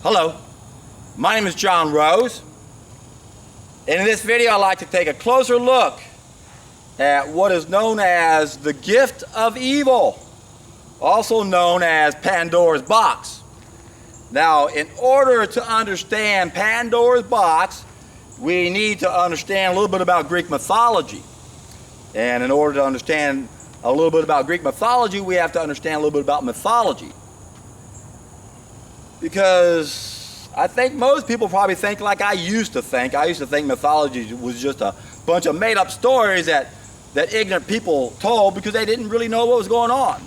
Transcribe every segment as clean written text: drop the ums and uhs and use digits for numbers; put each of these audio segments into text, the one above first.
Hello, my name is John Rose, and in this video I'd like to take a closer look at what is known as the gift of evil, also known as Pandora's box. Now, in order to understand Pandora's box, we need to understand a little bit about Greek mythology. And in order to understand a little bit about Greek mythology, we have to understand a little bit about mythology. Because I think most people probably think like I used to think. I used to think mythology was just a bunch of made-up stories that ignorant people told because they didn't really know what was going on.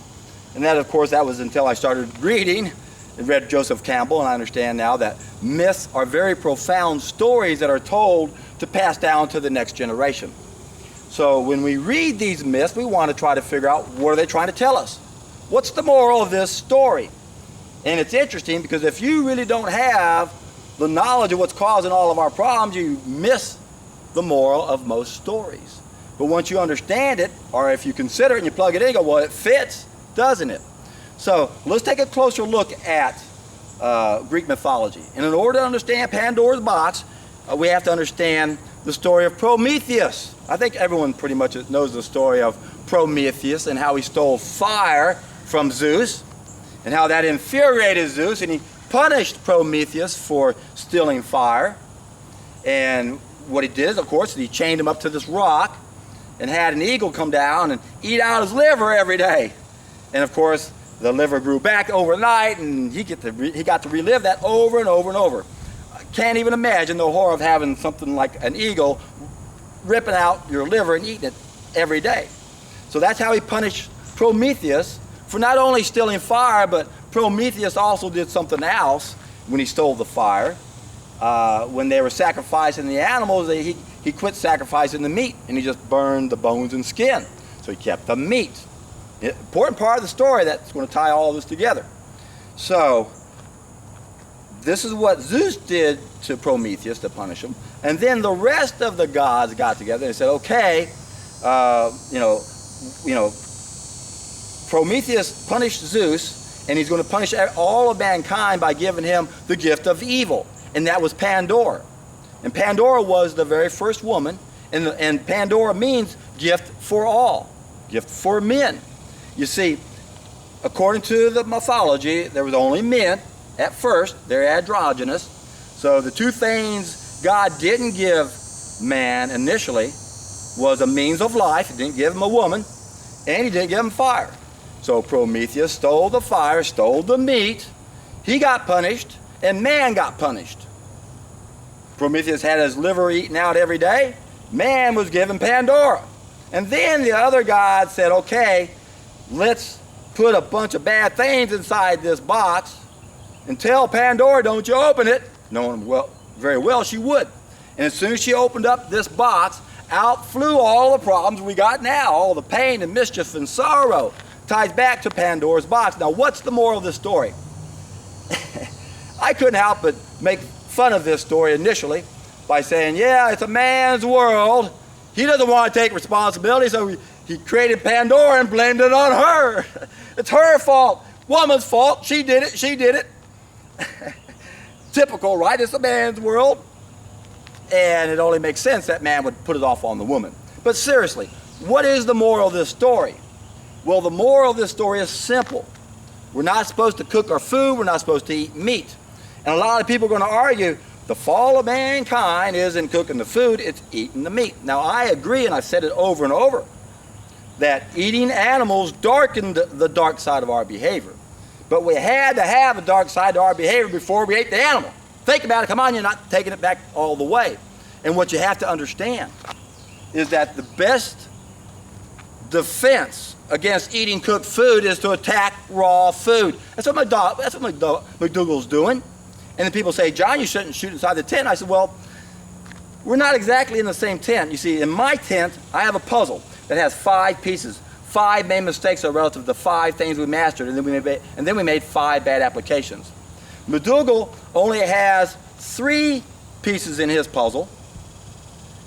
And that, of course, that was until I started reading and read Joseph Campbell, and I understand now that myths are very profound stories that are told to pass down to the next generation. So when we read these myths, we want to try to figure out what are they trying to tell us. What's the moral of this story? And it's interesting because if you really don't have the knowledge of what's causing all of our problems, you miss the moral of most stories. But once you understand it, or if you consider it and you plug it in, you go, well, it fits, doesn't it? So let's take a closer look at Greek mythology. And in order to understand Pandora's box, we have to understand the story of Prometheus. I think everyone pretty much knows the story of Prometheus and how he stole fire from Zeus, and how that infuriated Zeus, and he punished Prometheus for stealing fire. And what he did, of course, he chained him up to this rock and had an eagle come down and eat out his liver every day. And of course, the liver grew back overnight, and he got to relive that over and over and over. I can't even imagine the horror of having something like an eagle ripping out your liver and eating it every day. So that's how he punished Prometheus for not only stealing fire, but Prometheus also did something else when he stole the fire. When they were sacrificing the animals, he quit sacrificing the meat, and he just burned the bones and skin. So he kept the meat. Important part of the story that's going to tie all this together. So this is what Zeus did to Prometheus to punish him. And then the rest of the gods got together and said, okay, Prometheus punished Zeus, and he's going to punish all of mankind by giving him the gift of evil. And that was Pandora. And Pandora was the very first woman, and Pandora means gift for all, gift for men. You see, according to the mythology, there was only men at first. They're androgynous. So the two things God didn't give man initially was a means of life. He didn't give him a woman, and he didn't give him fire. So Prometheus stole the fire, stole the meat. He got punished, and man got punished. Prometheus had his liver eaten out every day. Man was given Pandora. And then the other gods said, okay, let's put a bunch of bad things inside this box and tell Pandora, don't you open it. Knowing very well she would. And as soon as she opened up this box, out flew all the problems we got now. All the pain and mischief and sorrow ties back to Pandora's box. Now, what's the moral of this story? I couldn't help but make fun of this story initially by saying, yeah, it's a man's world. He doesn't want to take responsibility, so he created Pandora and blamed it on her. It's her fault. Woman's fault. She did it. She did it. Typical, right? It's a man's world. And it only makes sense that man would put it off on the woman. But seriously, what is the moral of this story? Well, the moral of this story is simple. We're not supposed to cook our food. We're not supposed to eat meat. And a lot of people are going to argue the fall of mankind isn't cooking the food, it's eating the meat. Now, I agree, and I've said it over and over, that eating animals darkened the dark side of our behavior. But we had to have a dark side to our behavior before we ate the animal. Think about it. Come on, you're not taking it back all the way. And what you have to understand is that the best defense against eating cooked food is to attack raw food. That's what McDougal's doing. And then people say, John, you shouldn't shoot inside the tent. I said, well, we're not exactly in the same tent. You see, in my tent, I have a puzzle that has 5 pieces. 5 main mistakes are relative to 5 things we mastered, and then we made 5 bad applications. McDougal only has 3 pieces in his puzzle,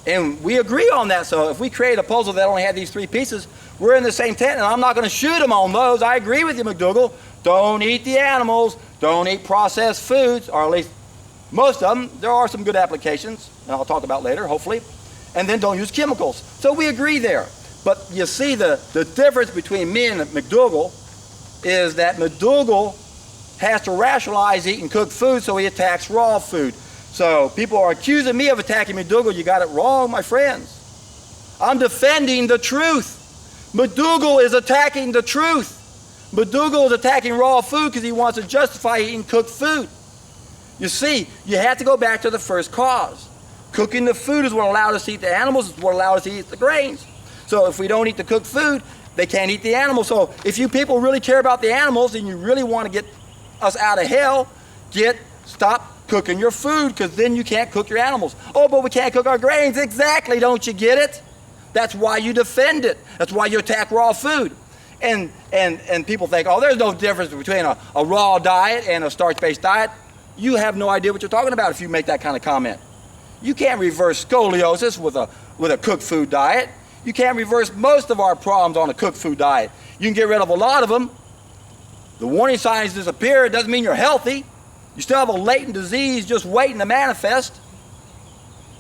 and we agree on that. So if we create a puzzle that only had these 3 pieces, we're in the same tent, and I'm not going to shoot him on those. I agree with you, McDougal. Don't eat the animals. Don't eat processed foods, or at least most of them. There are some good applications, and I'll talk about later, hopefully. And then don't use chemicals. So we agree there. But you see the difference between me and McDougall is that McDougall has to rationalize eating cooked food, so he attacks raw food. So people are accusing me of attacking McDougall. You got it wrong, my friends. I'm defending the truth. McDougall is attacking the truth. McDougall is attacking raw food because he wants to justify eating cooked food. You see, you have to go back to the first cause. Cooking the food is what allowed us to eat the animals, it's what allowed us to eat the grains. So if we don't eat the cooked food, they can't eat the animals. So if you people really care about the animals and you really want to get us out of hell, stop cooking your food, because then you can't cook your animals. Oh, but we can't cook our grains. Exactly, don't you get it? That's why you defend it. That's why you attack raw food. And people think, oh, there's no difference between a raw diet and a starch-based diet. You have no idea what you're talking about if you make that kind of comment. You can't reverse scoliosis with a cooked food diet. You can't reverse most of our problems on a cooked food diet. You can get rid of a lot of them. The warning signs disappear. It doesn't mean you're healthy. You still have a latent disease just waiting to manifest.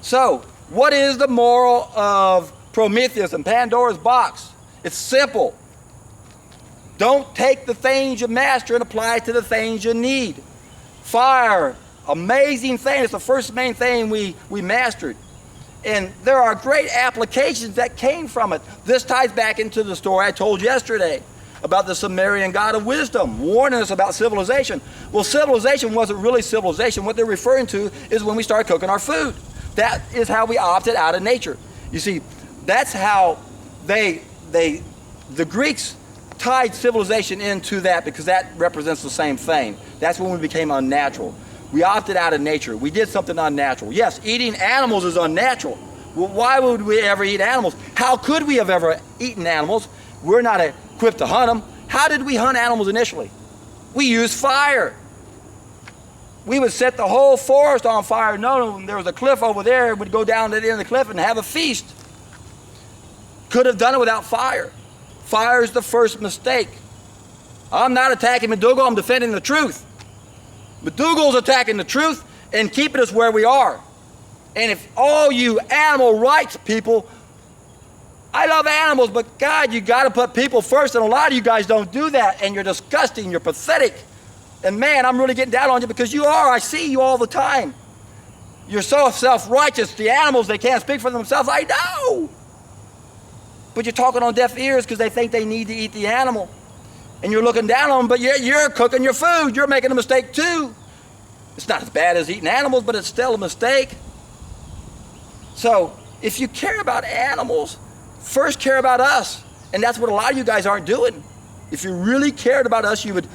So, what is the moral of Prometheus and Pandora's box? It's simple. Don't take the things you master and apply it to the things you need. Fire, amazing thing. It's the first main thing we mastered. And there are great applications that came from it. This ties back into the story I told yesterday about the Sumerian god of wisdom, warning us about civilization. Well, civilization wasn't really civilization. What they're referring to is when we started cooking our food. That is how we opted out of nature. You see, that's how the Greeks tied civilization into that, because that represents the same thing. That's when we became unnatural. We opted out of nature. We did something unnatural. Yes, eating animals is unnatural. Well, why would we ever eat animals? How could we have ever eaten animals? We're not equipped to hunt them. How did we hunt animals initially? We used fire. We would set the whole forest on fire. No, there was a cliff over there. We'd go down to the end of the cliff and have a feast. Could have done it without fire. Fire is the first mistake. I'm not attacking McDougall. I'm defending the truth. McDougall's attacking the truth and keeping us where we are. And if all you animal rights people, I love animals, but God, you got to put people first, and a lot of you guys don't do that, and you're disgusting, you're pathetic. And man, I'm really getting down on you because you are. I see you all the time. You're so self-righteous. The animals, they can't speak for themselves. I know. But you're talking on deaf ears because they think they need to eat the animal. And you're looking down on them, but you're cooking your food. You're making a mistake too. It's not as bad as eating animals, but it's still a mistake. So if you care about animals, first care about us. And that's what a lot of you guys aren't doing. If you really cared about us, you would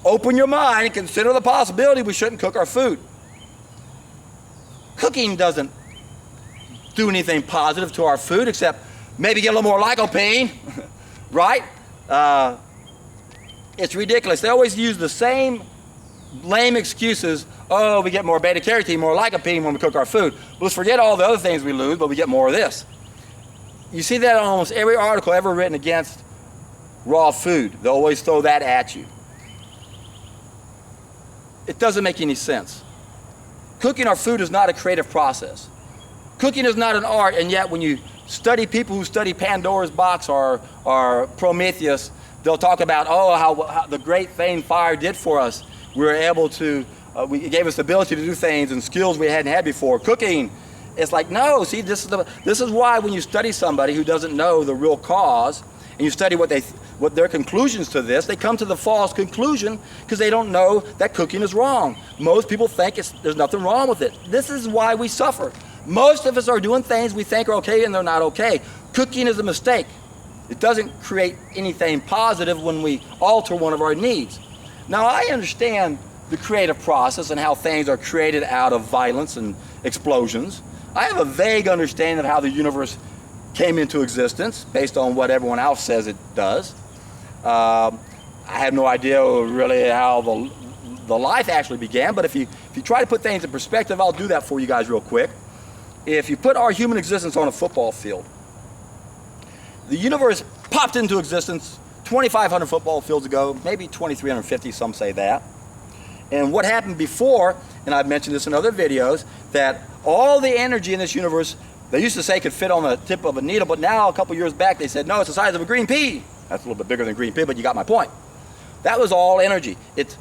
open your mind and consider the possibility we shouldn't cook our food. Cooking doesn't do anything positive to our food except maybe get a little more lycopene, right? It's ridiculous. They always use the same lame excuses. Oh, we get more beta-carotene, more lycopene when we cook our food. Let's forget all the other things we lose, but we get more of this. You see that in almost every article ever written against raw food. They'll always throw that at you. It doesn't make any sense. Cooking our food is not a creative process. Cooking is not an art, and yet when you study people who study Pandora's box or Prometheus, they'll talk about, how the great thing fire did for us. We were able to, it gave us the ability to do things and skills we hadn't had before. Cooking, it's like, no, see, this is why when you study somebody who doesn't know the real cause, and you study what their conclusions to this, they come to the false conclusion because they don't know that cooking is wrong. Most people think there's nothing wrong with it. This is why we suffer. Most of us are doing things we think are okay and they're not okay. Cooking is a mistake. It doesn't create anything positive when we alter one of our needs. Now, I understand the creative process and how things are created out of violence and explosions. I have a vague understanding of how the universe came into existence based on what everyone else says it does. I have no idea really how the life actually began, but if you try to put things in perspective, I'll do that for you guys real quick. If you put our human existence on a football field, the universe popped into existence 2,500 football fields ago, maybe 2,350, some say that. And what happened before, and I've mentioned this in other videos, that all the energy in this universe, they used to say could fit on the tip of a needle, but now a couple years back they said, no, it's the size of a green pea. That's a little bit bigger than a green pea, but you got my point. That was all energy. It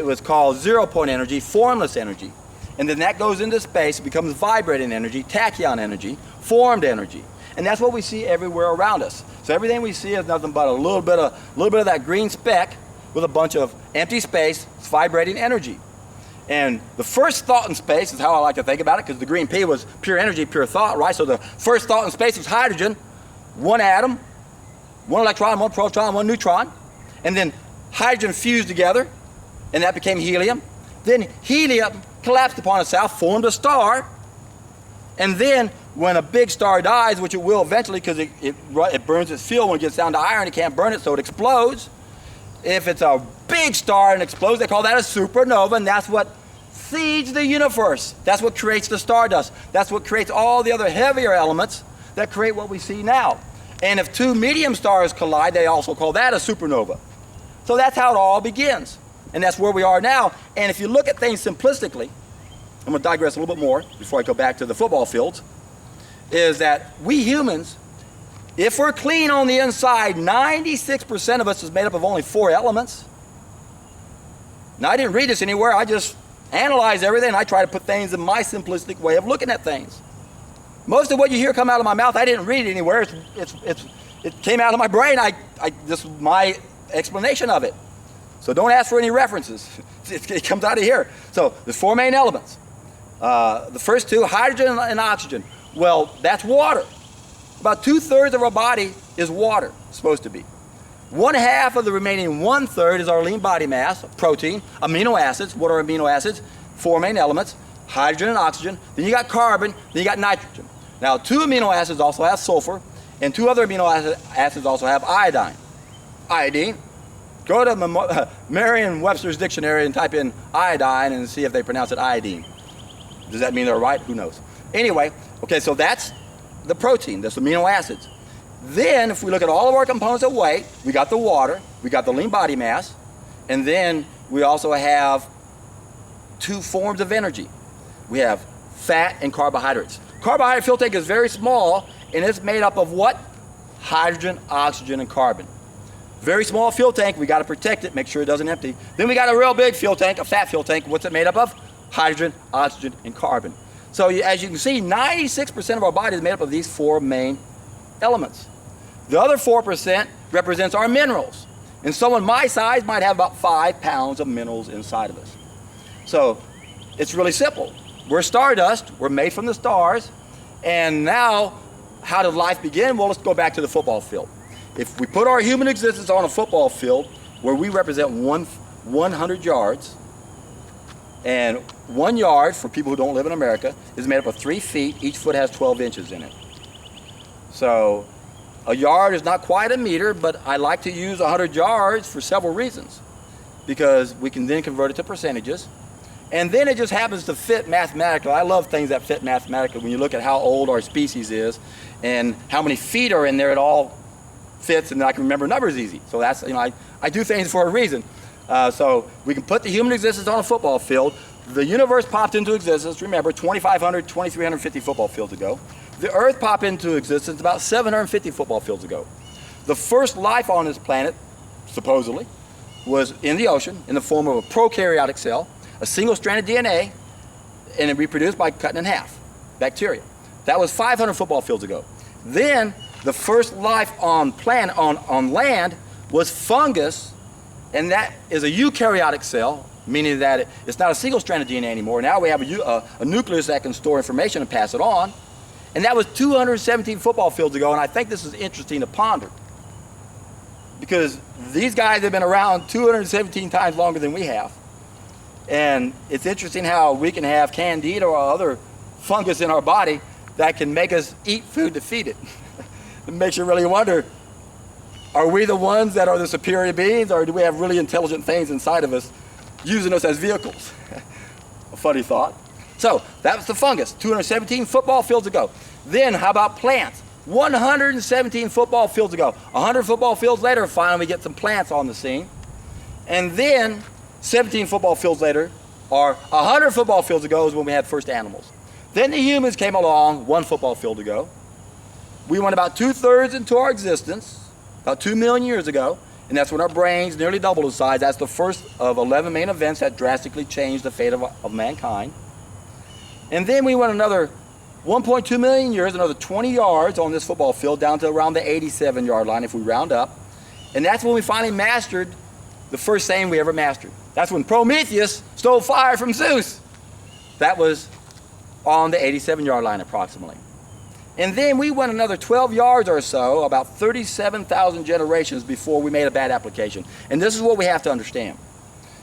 was called zero-point energy, formless energy. And then that goes into space, it becomes vibrating energy, tachyon energy, formed energy. And that's what we see everywhere around us. So everything we see is nothing but a little bit of that green speck with a bunch of empty space. It's vibrating energy. And the first thought in space is how I like to think about it, because the green pea was pure energy, pure thought, right? So the first thought in space was hydrogen, one atom, one electron, one proton, one neutron. And then hydrogen fused together, and that became helium. Then helium collapsed upon itself, formed a star. And then when a big star dies, which it will eventually because it burns its fuel, when it gets down to iron, it can't burn it, so it explodes. If it's a big star and explodes, they call that a supernova, and that's what seeds the universe. That's what creates the stardust. That's what creates all the other heavier elements that create what we see now. And if two medium stars collide, they also call that a supernova. So that's how it all begins. And that's where we are now. And if you look at things simplistically, I'm going to digress a little bit more before I go back to the football fields, is that we humans, if we're clean on the inside, 96% of us is made up of only 4 elements. Now, I didn't read this anywhere. I just analyze everything, and I try to put things in my simplistic way of looking at things. Most of what you hear come out of my mouth, I didn't read it anywhere. It came out of my brain. This is my explanation of it. So don't ask for any references. It comes out of here. So there's 4 main elements. The first 2, hydrogen and oxygen. Well, that's water. About 2/3 of our body is water, supposed to be. 1/2 of the remaining 1/3 is our lean body mass, protein, amino acids. What are amino acids? 4 main elements, hydrogen and oxygen. Then you got carbon, then you got nitrogen. Now, 2 amino acids also have sulfur, and 2 other amino acids also have iodine. Iodine. Go to Merriam-Webster's dictionary and type in iodine and see if they pronounce it iodine. Does that mean they're right? Who knows? Anyway, okay, so that's the protein, that's amino acids. Then, if we look at all of our components of weight, we got the water, we got the lean body mass, and then we also have 2 forms of energy. We have fat and carbohydrates. Carbohydrate fuel tank is very small, and it's made up of what? Hydrogen, oxygen, and carbon. Very small fuel tank, we got to protect it, make sure it doesn't empty. Then we got a real big fuel tank, a fat fuel tank. What's it made up of? Hydrogen, oxygen, and carbon. So as you can see, 96% of our body is made up of these 4 main elements. The other 4% represents our minerals. And someone my size might have about 5 pounds of minerals inside of us. So it's really simple. We're stardust, we're made from the stars, and now how did life begin? Well, let's go back to the football field. If we put our human existence on a football field where we represent 100 yards, and 1 yard, for people who don't live in America, is made up of 3 feet. Each foot has 12 inches in it. So a yard is not quite a meter, but I like to use 100 yards for several reasons. Because we can then convert it to percentages. And then it just happens to fit mathematically. I love things that fit mathematically. When you look at how old our species is and how many feet are in there, it all fits, and I can remember numbers easy. So that's, I do things for a reason. So we can put the human existence on a football field. The universe popped into existence, remember, 2,500, 2,350 football fields ago. The Earth popped into existence about 750 football fields ago. The first life on this planet, supposedly, was in the ocean in the form of a prokaryotic cell, a single-stranded DNA, and it reproduced by cutting in half, bacteria. That was 500 football fields ago. Then the first life on land was fungus, and that is a eukaryotic cell, meaning that it's not a single-stranded DNA anymore. Now we have a nucleus that can store information and pass it on. And that was 217 football fields ago, and I think this is interesting to ponder. Because these guys have been around 217 times longer than we have. And it's interesting how we can have candida or other fungus in our body that can make us eat food to feed it. It makes you really wonder, are we the ones that are the superior beings, or do we have really intelligent things inside of us using us as vehicles? A funny thought. So that was the fungus, 217 football fields ago. Then how about plants? 117 football fields ago. 100 football fields later, finally we get some plants on the scene. And then 17 football fields later, or 100 football fields ago is when we had first animals. Then the humans came along 1 football field ago. We went about 2/3 into our existence, about 2 million years ago, and that's when our brains nearly doubled in size. That's the first of 11 main events that drastically changed the fate of mankind. And then we went another 1.2 million years, another 20 yards on this football field, down to around the 87-yard line if we round up. And that's when we finally mastered the first thing we ever mastered. That's when Prometheus stole fire from Zeus. That was on the 87-yard line approximately. And then we went another 12 yards or so, about 37,000 generations before we made a bad application. And this is what we have to understand,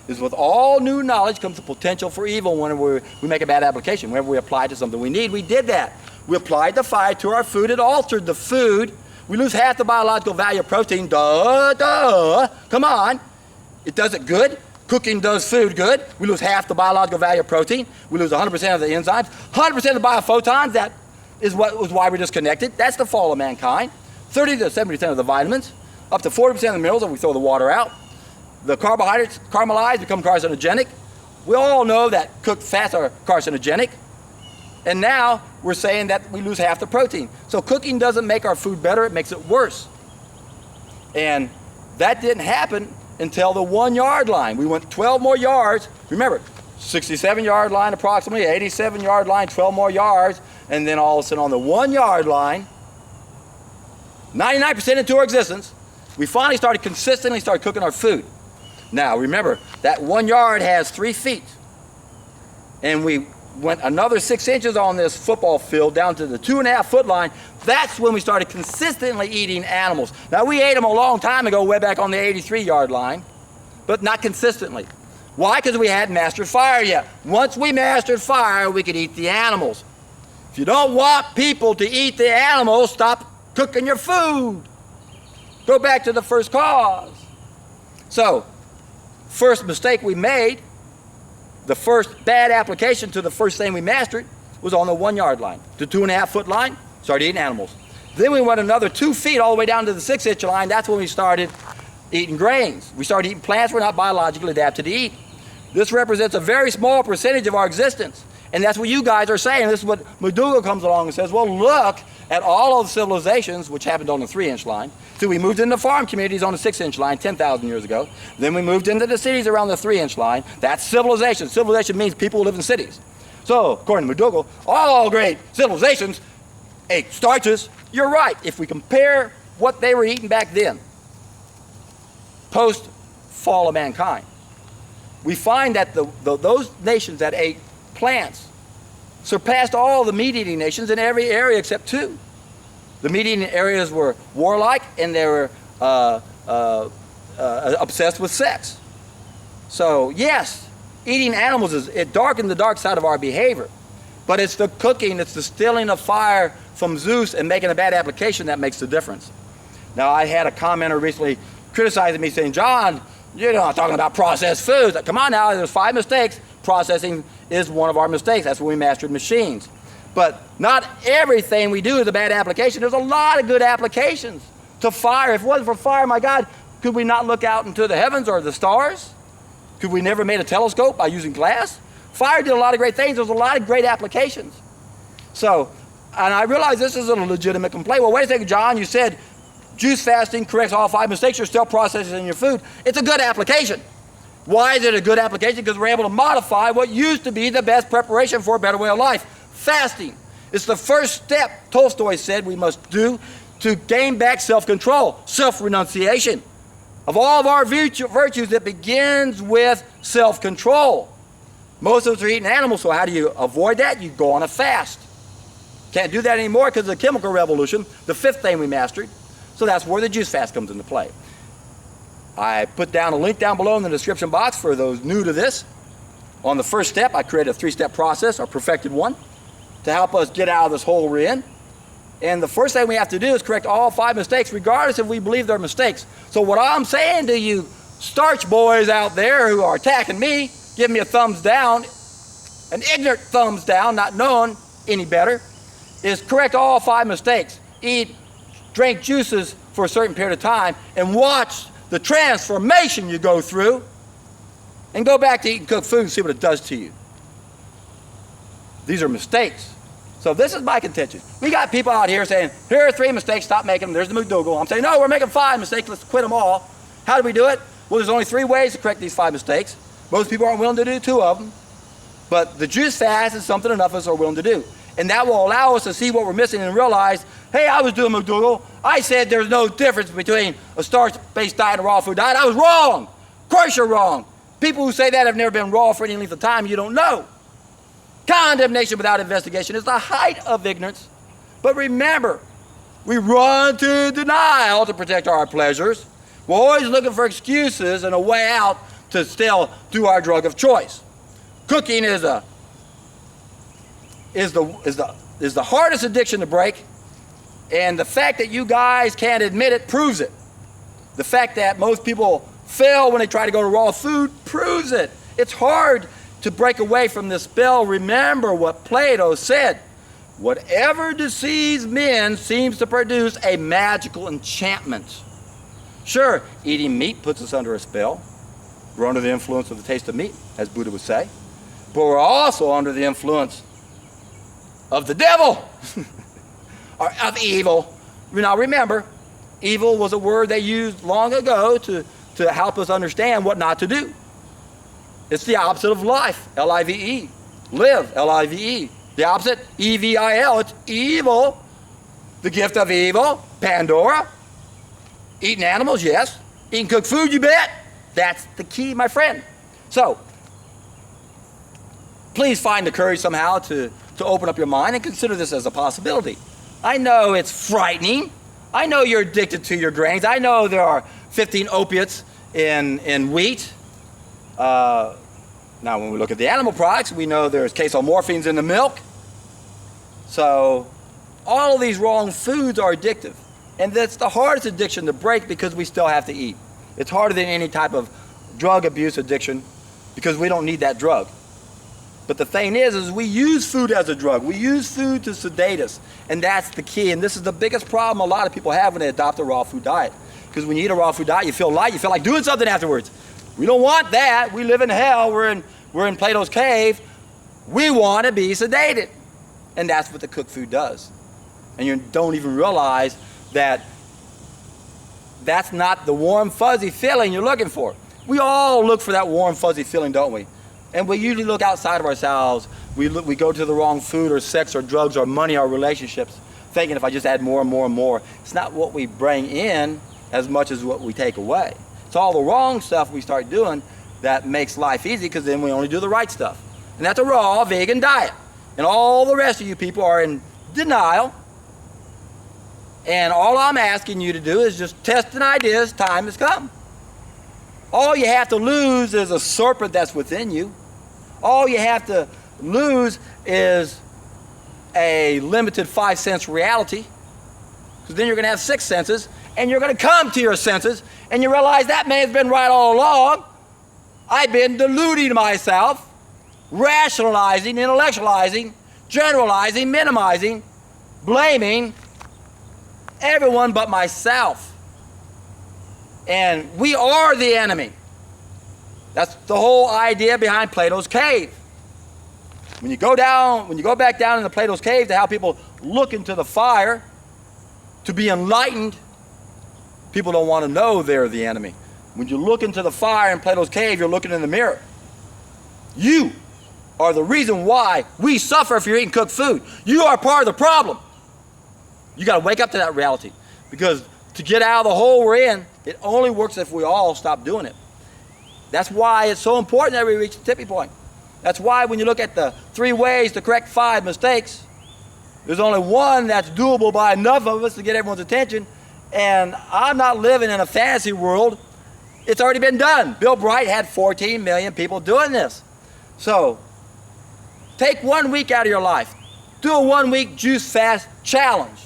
is with all new knowledge comes the potential for evil whenever we make a bad application. Whenever we apply to something we need, we did that. We applied the fire to our food, it altered the food. We lose half the biological value of protein, come on. It does it good. Cooking does food good. We lose half the biological value of protein. We lose 100% of the enzymes, 100% of the biophotons. That is why we're disconnected. That's the fall of mankind. 30 to 70% of the vitamins, up to 40% of the minerals if we throw the water out. The carbohydrates caramelize, become carcinogenic. We all know that cooked fats are carcinogenic. And now we're saying that we lose half the protein. So cooking doesn't make our food better, it makes it worse. And that didn't happen until the 1-yard line. We went 12 more yards. Remember, 67-yard line approximately, 87-yard line, 12 more yards, and then all of a sudden on the 1-yard line, 99% into our existence, we finally started consistently cooking our food. Now remember, that 1 yard has 3 feet. And we went another 6 inches on this football field down to the 2.5 foot line. That's when we started consistently eating animals. Now we ate them a long time ago, way back on the 83-yard line, but not consistently. Why? Because we hadn't mastered fire yet. Once we mastered fire, we could eat the animals. If you don't want people to eat the animals, stop cooking your food. Go back to the first cause. So, first mistake we made, the first bad application to the first thing we mastered was on the 1-yard line. The 2.5 foot line, started eating animals. Then we went another 2 feet all the way down to the 6 inch line. That's when we started eating grains. We started eating plants we're not biologically adapted to eat. This represents a very small percentage of our existence. And that's what you guys are saying. This is what McDougall comes along and says, well, look at all of the civilizations, which happened on the 3 inch line. So we moved into farm communities on the 6 inch line 10,000 years ago. Then we moved into the cities around the 3 inch line. That's civilization. Civilization means people who live in cities. So, according to McDougall, all great civilizations ate starches. You're right. If we compare what they were eating back then, post-fall of mankind, we find that those nations that ate plants surpassed all the meat-eating nations in every area except 2. The meat-eating areas were warlike and they were obsessed with sex. So yes, eating animals it darkened the dark side of our behavior, but it's the cooking, it's the stealing of fire from Zeus and making a bad application that makes the difference. Now I had a commenter recently criticizing me saying, John, you're not talking about processed foods. Come on now, there's 5 mistakes. Processing is one of our mistakes. That's when we mastered machines. But not everything we do is a bad application. There's a lot of good applications to fire. If it wasn't for fire, my God, could we not look out into the heavens or the stars? Could we never made a telescope by using glass? Fire did a lot of great things. There's a lot of great applications. So, and I realize this is a legitimate complaint. Well, wait a second, John, you said juice fasting corrects all 5 mistakes. You're still processing your food. It's a good application. Why is it a good application? Because we're able to modify what used to be the best preparation for a better way of life. Fasting. It's the first step, Tolstoy said, we must do to gain back self-control, self-renunciation. Of all of our virtues, it begins with self-control. Most of us are eating animals, so how do you avoid that? You go on a fast. Can't do that anymore because of the chemical revolution, the 5th thing we mastered. So that's where the juice fast comes into play. I put down a link down below in the description box for those new to this. On the first step, I created a 3-step process, or perfected one, to help us get out of this hole we're in. And the first thing we have to do is correct all 5 mistakes, regardless if we believe they're mistakes. So what I'm saying to you starch boys out there who are attacking me, give me a thumbs down, an ignorant thumbs down, not knowing any better, is correct all 5 mistakes. Drink juices for a certain period of time and watch the transformation you go through. And go back to eating cooked food and see what it does to you. These are mistakes. So this is my contention. We got people out here saying, here are 3 mistakes, stop making them. There's the McDougal. I'm saying, no, we're making 5 mistakes, let's quit them all. How do we do it? Well, there's only 3 ways to correct these 5 mistakes. Most people aren't willing to do 2 of them. But the juice fast is something enough of us are willing to do. And that will allow us to see what we're missing and realize, hey, I was doing McDougal. I said there's no difference between a starch-based diet and a raw food diet. I was wrong. Of course you're wrong. People who say that have never been raw for any length of time. You don't know. Condemnation without investigation is the height of ignorance. But remember, we run to denial to protect our pleasures. We're always looking for excuses and a way out to still do our drug of choice. Cooking is the hardest addiction to break, and the fact that you guys can't admit it proves it. The fact that most people fail when they try to go to raw food proves it. It's hard to break away from this spell. Remember what Plato said. Whatever deceives men seems to produce a magical enchantment. Sure, eating meat puts us under a spell. We're under the influence of the taste of meat, as Buddha would say. But we're also under the influence of the devil, or of evil. Now remember, evil was a word they used long ago to help us understand what not to do. It's the opposite of life, L-I-V-E. Live, L-I-V-E. The opposite, E-V-I-L. It's evil, the gift of evil, Pandora. Eating animals, yes. Eating cooked food, you bet. That's the key, my friend. So, please find the courage somehow to open up your mind and consider this as a possibility. I know it's frightening. I know you're addicted to your grains. I know there are 15 opiates in wheat. Now, when we look at the animal products, we know there's casomorphines in the milk. So, all of these wrong foods are addictive. And that's the hardest addiction to break because we still have to eat. It's harder than any type of drug abuse addiction because we don't need that drug. But the thing is we use food as a drug. We use food to sedate us. And that's the key. And this is the biggest problem a lot of people have when they adopt a raw food diet. Because when you eat a raw food diet, you feel light. You feel like doing something afterwards. We don't want that. We live in hell. We're in Plato's cave. We want to be sedated. And that's what the cooked food does. And you don't even realize that that's not the warm, fuzzy feeling you're looking for. We all look for that warm, fuzzy feeling, don't we? And we usually look outside of ourselves. We go to the wrong food or sex or drugs or money or relationships, thinking if I just add more and more and more. It's not what we bring in as much as what we take away. It's all the wrong stuff we start doing that makes life easy because then we only do the right stuff. And that's a raw vegan diet. And all the rest of you people are in denial. And all I'm asking you to do is just test an idea as time has come. All you have to lose is a serpent that's within you. All you have to lose is a limited 5 sense reality. Because then you're going to have 6 senses. And you're going to come to your senses. And you realize that man's been right all along. I've been deluding myself, rationalizing, intellectualizing, generalizing, minimizing, blaming everyone but myself. And we are the enemy. That's the whole idea behind Plato's cave. When you go back down into Plato's cave to have people look into the fire to be enlightened, people don't want to know they're the enemy. When you look into the fire in Plato's cave, you're looking in the mirror. You are the reason why we suffer if you're eating cooked food. You are part of the problem. You got to wake up to that reality. Because to get out of the hole we're in, it only works if we all stop doing it. That's why it's so important that we reach the tipping point. That's why when you look at the 3 ways to correct 5 mistakes, there's only one that's doable by enough of us to get everyone's attention. And I'm not living in a fantasy world. It's already been done. Bill Bright had 14 million people doing this. So, take 1 week out of your life. Do a 1-week juice fast challenge.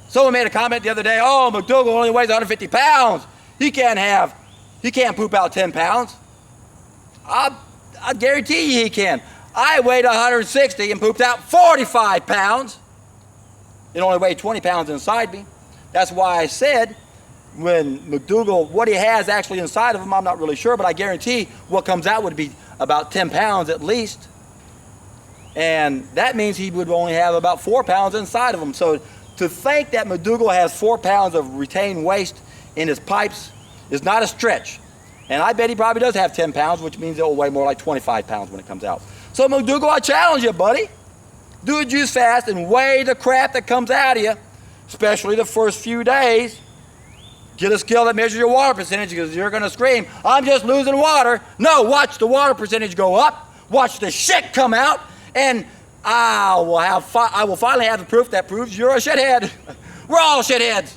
Someone made a comment the other day, oh, McDougal only weighs 150 pounds. He can't poop out 10 pounds. I guarantee you he can. I weighed 160 and pooped out 45 pounds. It only weighed 20 pounds inside me. That's why I said, when McDougal, what he has actually inside of him, I'm not really sure, but I guarantee what comes out would be about 10 pounds at least. And that means he would only have about 4 pounds inside of him. So to think that McDougal has 4 pounds of retained waste in his pipes is not a stretch. And I bet he probably does have 10 pounds, which means it will weigh more like 25 pounds when it comes out. So McDougal, I challenge you, buddy. Do a juice fast and weigh the crap that comes out of you, especially the first few days. Get a scale that measures your water percentage, because you're going to scream, I'm just losing water. No, watch the water percentage go up. Watch the shit come out. And I will finally have the proof that proves you're a shithead. We're all shitheads.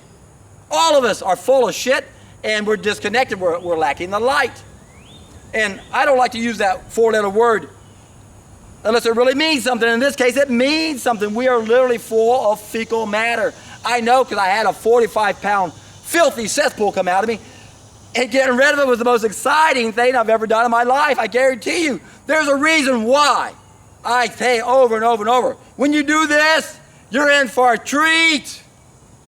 All of us are full of shit, and we're disconnected. We're lacking the light. And I don't like to use that 4-letter word unless it really means something. In this case, it means something. We are literally full of fecal matter. I know, because I had a 45-pound filthy cesspool come out of me, and getting rid of it was the most exciting thing I've ever done in my life. I guarantee you, there's a reason why I say over and over and over, when you do this, you're in for a treat.